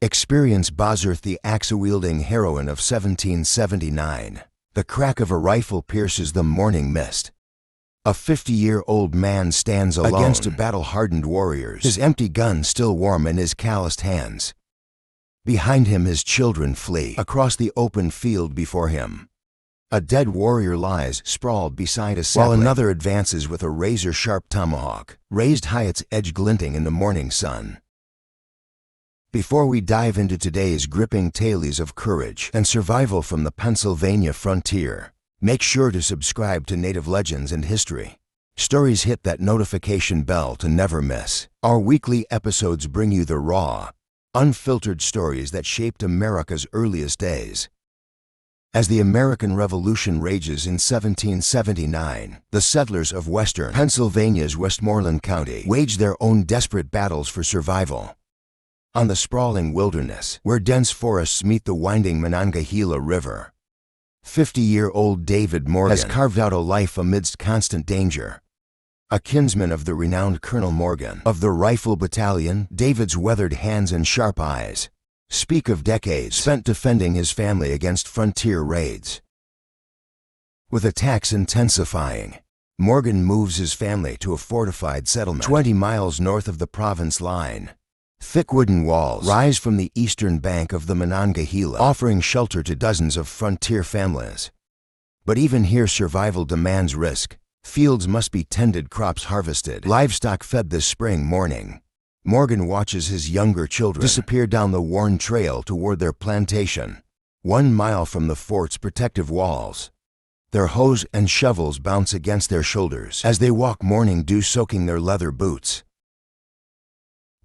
Experience Bozarth, the axe-wielding heroine of 1779. The crack of a rifle pierces the morning mist. A 50-year-old man stands alone against a battle-hardened warriors, his empty gun still warm in his calloused hands. Behind him his children flee across the open field before him. A dead warrior lies sprawled beside a sapling, while another advances with a razor-sharp tomahawk, raised high, its edge glinting in the morning sun. Before we dive into today's gripping tales of courage and survival from the Pennsylvania frontier, make sure to subscribe to Native Legends and History Stories. Hit that notification bell to never miss. Our weekly episodes bring you the raw, unfiltered stories that shaped America's earliest days. As the American Revolution rages in 1779, the settlers of western Pennsylvania's Westmoreland County waged their own desperate battles for survival. On the sprawling wilderness, where dense forests meet the winding Monongahela River, 50-year-old David Morgan has carved out a life amidst constant danger. A kinsman of the renowned Colonel Morgan of the Rifle Battalion, David's weathered hands and sharp eyes speak of decades spent defending his family against frontier raids. With attacks intensifying, Morgan moves his family to a fortified settlement 20 miles north of the province line. Thick wooden walls rise from the eastern bank of the Monongahela, offering shelter to dozens of frontier families. But even here, survival demands risk. Fields must be tended, crops harvested, livestock fed. This spring morning, Morgan watches his younger children disappear down the worn trail toward their plantation, 1 mile from the fort's protective walls. Their hoes and shovels bounce against their shoulders as they walk, morning dew soaking their leather boots.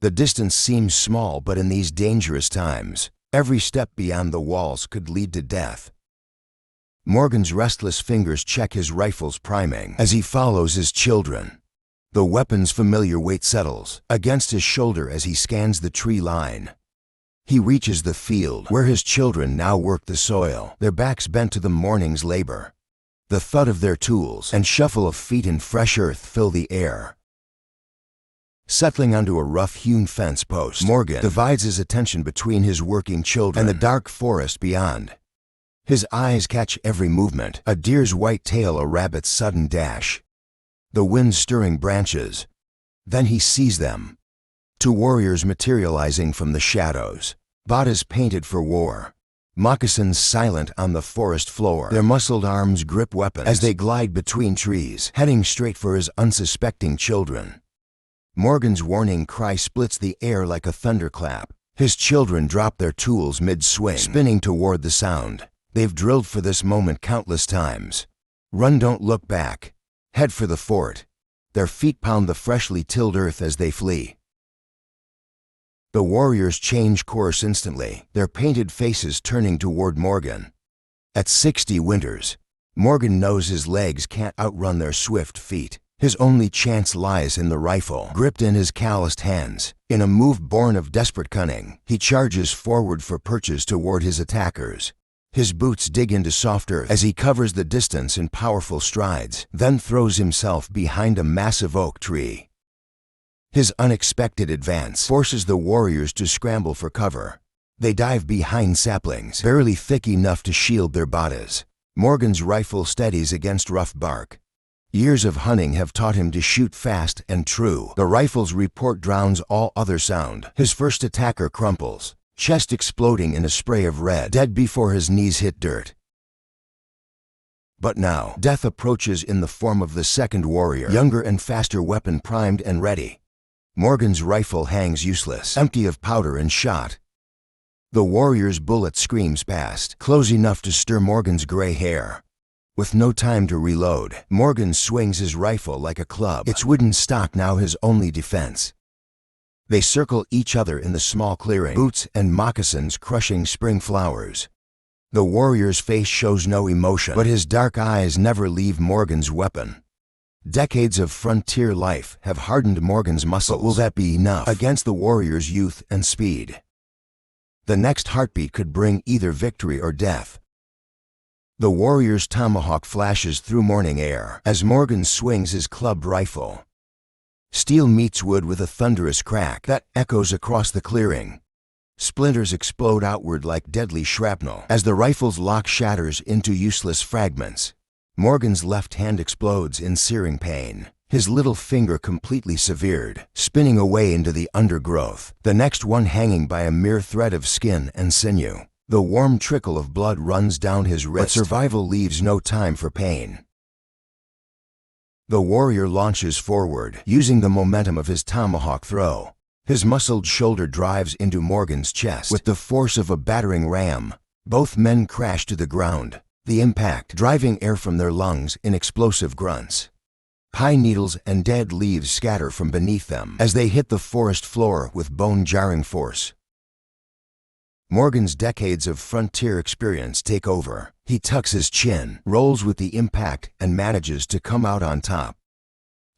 The distance seems small, but in these dangerous times, every step beyond the walls could lead to death. Morgan's restless fingers check his rifle's priming as he follows his children. The weapon's familiar weight settles against his shoulder as he scans the tree line. He reaches the field where his children now work the soil, their backs bent to the morning's labor. The thud of their tools and shuffle of feet in fresh earth fill the air. Settling onto a rough-hewn fence post, Morgan divides his attention between his working children and the dark forest beyond. His eyes catch every movement: a deer's white tail, a rabbit's sudden dash, the wind stirring branches. Then he sees them. 2 warriors materializing from the shadows, bodies painted for war, moccasins silent on the forest floor. Their muscled arms grip weapons as they glide between trees, heading straight for his unsuspecting children. Morgan's warning cry splits the air like a thunderclap. His children drop their tools mid-swing, spinning toward the sound. They've drilled for this moment countless times. Run, don't look back. Head for the fort. Their feet pound the freshly tilled earth as they flee. The warriors change course instantly, their painted faces turning toward Morgan. At 60 winters, Morgan knows his legs can't outrun their swift feet. His only chance lies in the rifle, gripped in his calloused hands. In a move born of desperate cunning, he charges forward for purchase toward his attackers. His boots dig into soft earth as he covers the distance in powerful strides, then throws himself behind a massive oak tree. His unexpected advance forces the warriors to scramble for cover. They dive behind saplings, barely thick enough to shield their bodies. Morgan's rifle steadies against rough bark. Years of hunting have taught him to shoot fast and true. The rifle's report drowns all other sound. His first attacker crumples, chest exploding in a spray of red, dead before his knees hit dirt. But now, death approaches in the form of the second warrior, younger and faster, weapon primed and ready. Morgan's rifle hangs useless, empty of powder and shot. The warrior's bullet screams past, close enough to stir Morgan's gray hair. With no time to reload, Morgan swings his rifle like a club, its wooden stock now his only defense. They circle each other in the small clearing, boots and moccasins crushing spring flowers. The warrior's face shows no emotion, but his dark eyes never leave Morgan's weapon. Decades of frontier life have hardened Morgan's muscles. But will that be enough against the warrior's youth and speed? The next heartbeat could bring either victory or death. The warrior's tomahawk flashes through morning air as Morgan swings his clubbed rifle. Steel meets wood with a thunderous crack that echoes across the clearing. Splinters explode outward like deadly shrapnel as the rifle's lock shatters into useless fragments. Morgan's left hand explodes in searing pain, his little finger completely severed, spinning away into the undergrowth, the next one hanging by a mere thread of skin and sinew. The warm trickle of blood runs down his wrist, but survival leaves no time for pain. The warrior launches forward, using the momentum of his tomahawk throw. His muscled shoulder drives into Morgan's chest with the force of a battering ram. Both men crash to the ground, the impact driving air from their lungs in explosive grunts. Pine needles and dead leaves scatter from beneath them as they hit the forest floor with bone-jarring force. Morgan's decades of frontier experience take over. He tucks his chin, rolls with the impact, and manages to come out on top.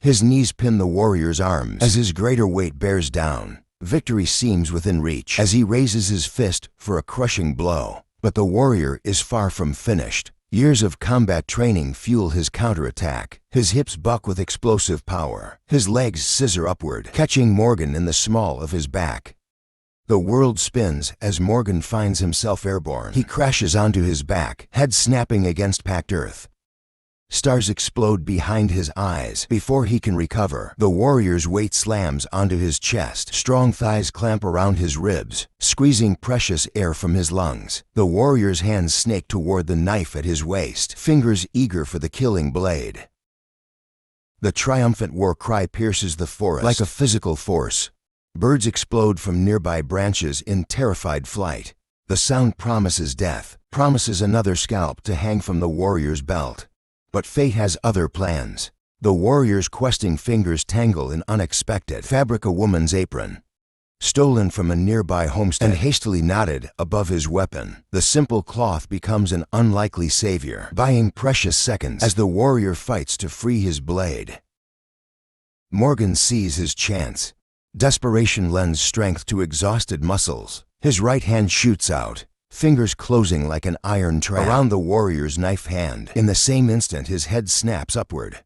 His knees pin the warrior's arms as his greater weight bears down. Victory seems within reach as he raises his fist for a crushing blow. But the warrior is far from finished. Years of combat training fuel his counterattack. His hips buck with explosive power. His legs scissor upward, catching Morgan in the small of his back. The world spins as Morgan finds himself airborne. He crashes onto his back, head snapping against packed earth. Stars explode behind his eyes before he can recover. The warrior's weight slams onto his chest. Strong thighs clamp around his ribs, squeezing precious air from his lungs. The warrior's hands snake toward the knife at his waist, fingers eager for the killing blade. The triumphant war cry pierces the forest like a physical force. Birds explode from nearby branches in terrified flight. The sound promises death, promises another scalp to hang from the warrior's belt. But fate has other plans. The warrior's questing fingers tangle in unexpected fabric, a woman's apron, stolen from a nearby homestead and hastily knotted above his weapon. The simple cloth becomes an unlikely savior, buying precious seconds as the warrior fights to free his blade. Morgan sees his chance. Desperation lends strength to exhausted muscles. His right hand shoots out, fingers closing like an iron trap around the warrior's knife hand. In the same instant, his head snaps upward.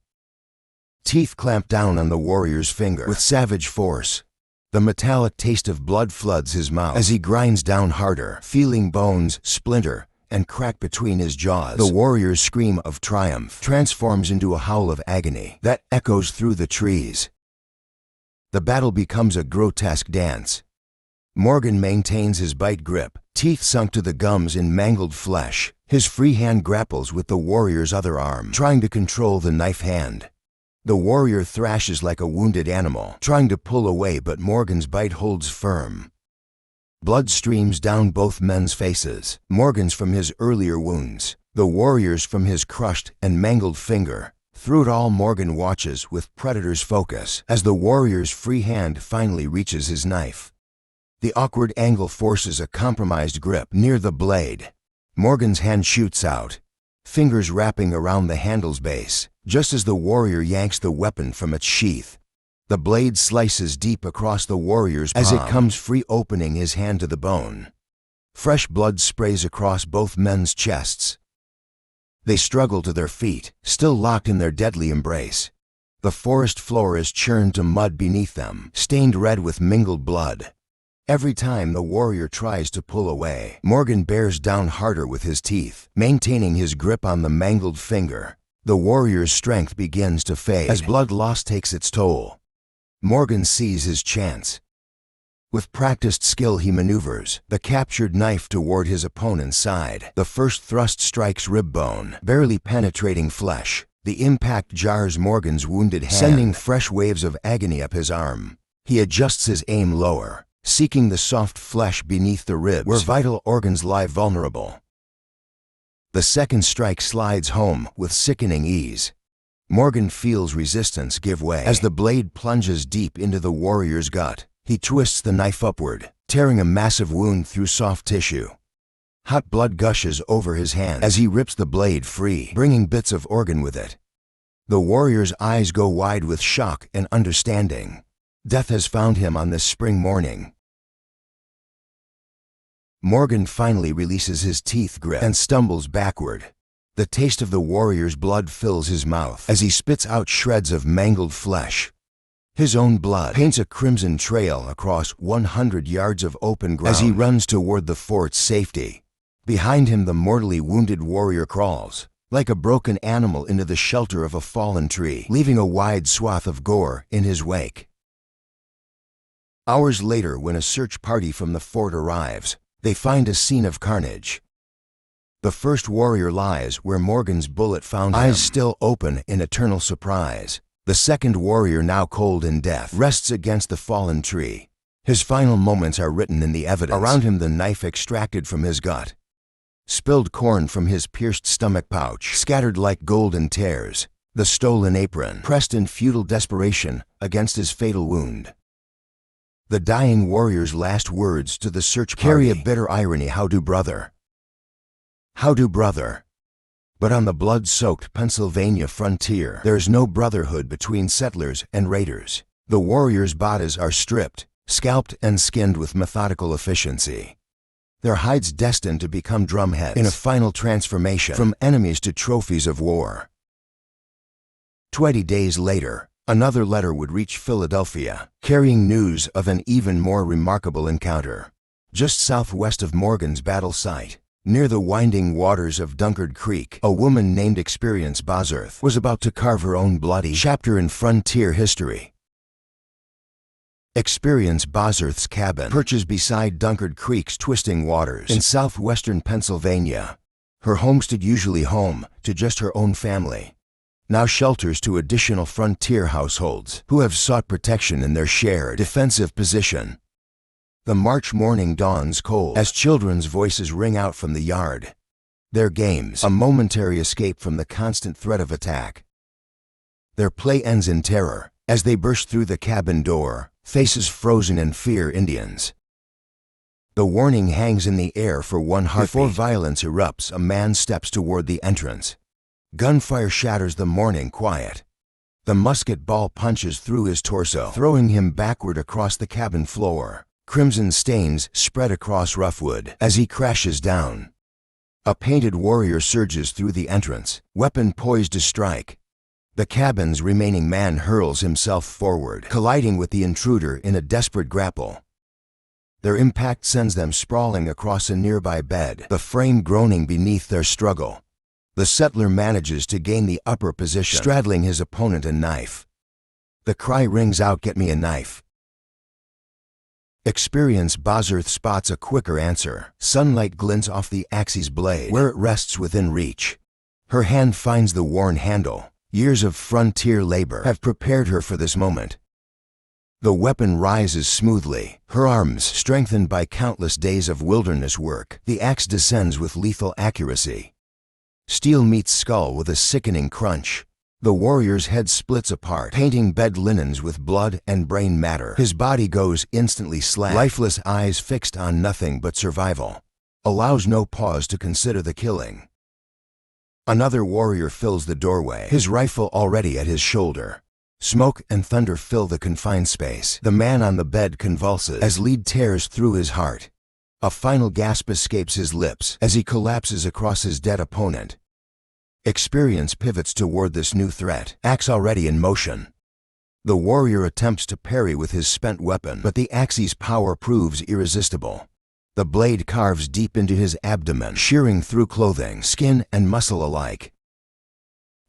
Teeth clamp down on the warrior's finger with savage force. The metallic taste of blood floods his mouth as he grinds down harder, feeling bones splinter and crack between his jaws. The warrior's scream of triumph transforms into a howl of agony that echoes through the trees. The battle becomes a grotesque dance. Morgan maintains his bite grip, teeth sunk to the gums in mangled flesh. His free hand grapples with the warrior's other arm, trying to control the knife hand. The warrior thrashes like a wounded animal, trying to pull away, but Morgan's bite holds firm. Blood streams down both men's faces, Morgan's from his earlier wounds, the warrior's from his crushed and mangled finger. Through it all, Morgan watches with predator's focus as the warrior's free hand finally reaches his knife. The awkward angle forces a compromised grip near the blade. Morgan's hand shoots out, fingers wrapping around the handle's base, just as the warrior yanks the weapon from its sheath. The blade slices deep across the warrior's palm as it comes free, opening his hand to the bone. Fresh blood sprays across both men's chests. They struggle to their feet, still locked in their deadly embrace. The forest floor is churned to mud beneath them, stained red with mingled blood. Every time the warrior tries to pull away, Morgan bears down harder with his teeth, maintaining his grip on the mangled finger. The warrior's strength begins to fade as blood loss takes its toll. Morgan sees his chance. With practiced skill, he maneuvers the captured knife toward his opponent's side. The first thrust strikes rib bone, barely penetrating flesh. The impact jars Morgan's wounded hand, sending fresh waves of agony up his arm. He adjusts his aim lower, seeking the soft flesh beneath the ribs where vital organs lie vulnerable. The second strike slides home with sickening ease. Morgan feels resistance give way as the blade plunges deep into the warrior's gut. He twists the knife upward, tearing a massive wound through soft tissue. Hot blood gushes over his hand as he rips the blade free, bringing bits of organ with it. The warrior's eyes go wide with shock and understanding. Death has found him on this spring morning. Morgan finally releases his teeth grip and stumbles backward. The taste of the warrior's blood fills his mouth as he spits out shreds of mangled flesh. His own blood paints a crimson trail across 100 yards of open ground as he runs toward the fort's safety. Behind him, the mortally wounded warrior crawls, like a broken animal, into the shelter of a fallen tree, leaving a wide swath of gore in his wake. Hours later, when a search party from the fort arrives, they find a scene of carnage. The first warrior lies where Morgan's bullet found him, eyes still open in eternal surprise. The second warrior, now cold in death, rests against the fallen tree. His final moments are written in the evidence. Around him, the knife extracted from his gut, spilled corn from his pierced stomach pouch, scattered like golden tears, the stolen apron, pressed in futile desperation against his fatal wound. The dying warrior's last words to the search party carry a bitter irony. How do, brother? How do, brother? But on the blood-soaked Pennsylvania frontier, there's no brotherhood between settlers and raiders. The warriors' bodies are stripped, scalped, and skinned with methodical efficiency. Their hides destined to become drumheads in a final transformation from enemies to trophies of war. 20 days later, another letter would reach Philadelphia, carrying news of an even more remarkable encounter. Just southwest of Morgan's battle site, near the winding waters of Dunkard Creek, a woman named Experience Bozarth was about to carve her own bloody chapter in frontier history. Experience Bozarth's cabin perches beside Dunkard Creek's twisting waters in southwestern Pennsylvania. Her homestead, usually home to just her own family, now shelters to additional frontier households who have sought protection in their shared defensive position. The March morning dawns cold as children's voices ring out from the yard, their games a momentary escape from the constant threat of attack. Their play ends in terror as they burst through the cabin door, faces frozen in fear. Indians. The warning hangs in the air for one heartbeat. Before violence erupts, a man steps toward the entrance. Gunfire shatters the morning quiet. The musket ball punches through his torso, throwing him backward across the cabin floor. Crimson stains spread across roughwood as he crashes down. A painted warrior surges through the entrance, weapon poised to strike. The cabin's remaining man hurls himself forward, colliding with the intruder in a desperate grapple. Their impact sends them sprawling across a nearby bed, the frame groaning beneath their struggle. The settler manages to gain the upper position, straddling his opponent, a knife. The cry rings out, "Get me a knife." Experience Bozarth spots a quicker answer. Sunlight glints off the axe's blade where it rests within reach. Her hand finds the worn handle. Years of frontier labor have prepared her for this moment. The weapon rises smoothly, her arms strengthened by countless days of wilderness work. The axe descends with lethal accuracy. Steel meets skull with a sickening crunch. The warrior's head splits apart, painting bed linens with blood and brain matter. His body goes instantly slack, lifeless eyes fixed on nothing but survival. Allows no pause to consider the killing. Another warrior fills the doorway, his rifle already at his shoulder. Smoke and thunder fill the confined space. The man on the bed convulses as lead tears through his heart. A final gasp escapes his lips as he collapses across his dead opponent. Experience pivots toward this new threat, axe already in motion. The warrior attempts to parry with his spent weapon, but the axe's power proves irresistible. The blade carves deep into his abdomen, shearing through clothing, skin, and muscle alike.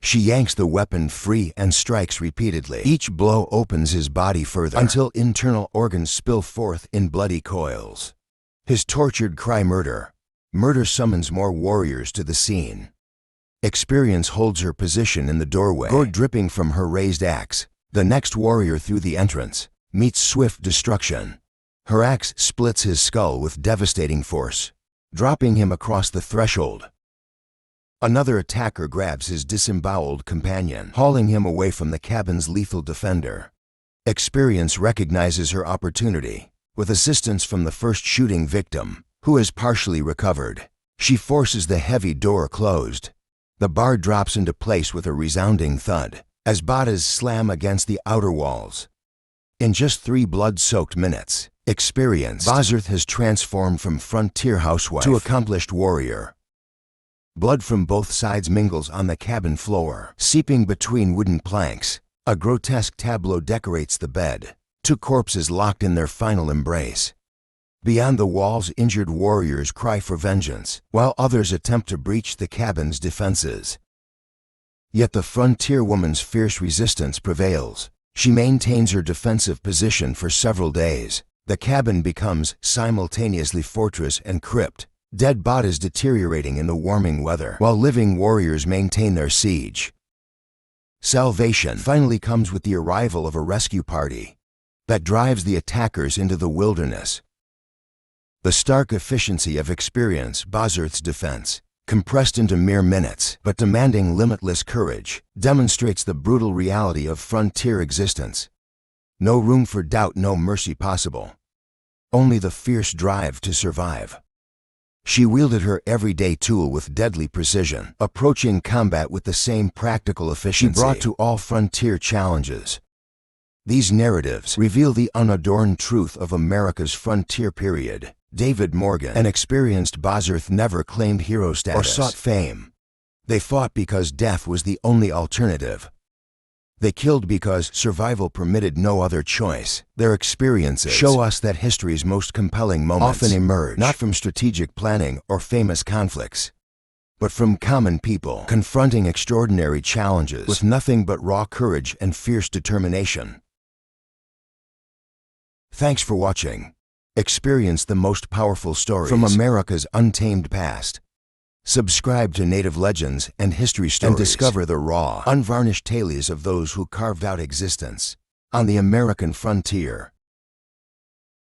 She yanks the weapon free and strikes repeatedly. Each blow opens his body further until internal organs spill forth in bloody coils. His tortured cry, "Murder!" Murder summons more warriors to the scene. Experience holds her position in the doorway, gore dripping from her raised axe. The next warrior through the entrance meets swift destruction. Her axe splits his skull with devastating force, dropping him across the threshold. Another attacker grabs his disemboweled companion, hauling him away from the cabin's lethal defender. Experience recognizes her opportunity. With assistance from the first shooting victim, who has partially recovered, she forces the heavy door closed. The bar drops into place with a resounding thud as bodies slam against the outer walls. In just 3 blood-soaked minutes, Experience Bozarth has transformed from frontier housewife to accomplished warrior. Blood from both sides mingles on the cabin floor, seeping between wooden planks. A grotesque tableau decorates the bed, two corpses locked in their final embrace. Beyond the walls, injured warriors cry for vengeance, while others attempt to breach the cabin's defenses. Yet the frontier woman's fierce resistance prevails. She maintains her defensive position for several days. The cabin becomes simultaneously fortress and crypt, dead bodies deteriorating in the warming weather, while living warriors maintain their siege. Salvation finally comes with the arrival of a rescue party that drives the attackers into the wilderness. The stark efficiency of experience, Bozarth's defense, compressed into mere minutes, but demanding limitless courage, demonstrates the brutal reality of frontier existence. No room for doubt, no mercy possible. Only the fierce drive to survive. She wielded her everyday tool with deadly precision, approaching combat with the same practical efficiency she brought to all frontier challenges. These narratives reveal the unadorned truth of America's frontier period. David Morgan, an experienced Bozarth, never claimed hero status or sought fame. They fought because death was the only alternative. They killed because survival permitted no other choice. Their experiences show us that history's most compelling moments often emerge not from strategic planning or famous conflicts, but from common people confronting extraordinary challenges with nothing but raw courage and fierce determination. Thanks for watching. Experience the most powerful stories from America's untamed past. Subscribe to Native Legends and History Stories and discover the raw, unvarnished tales of those who carved out existence on the American frontier.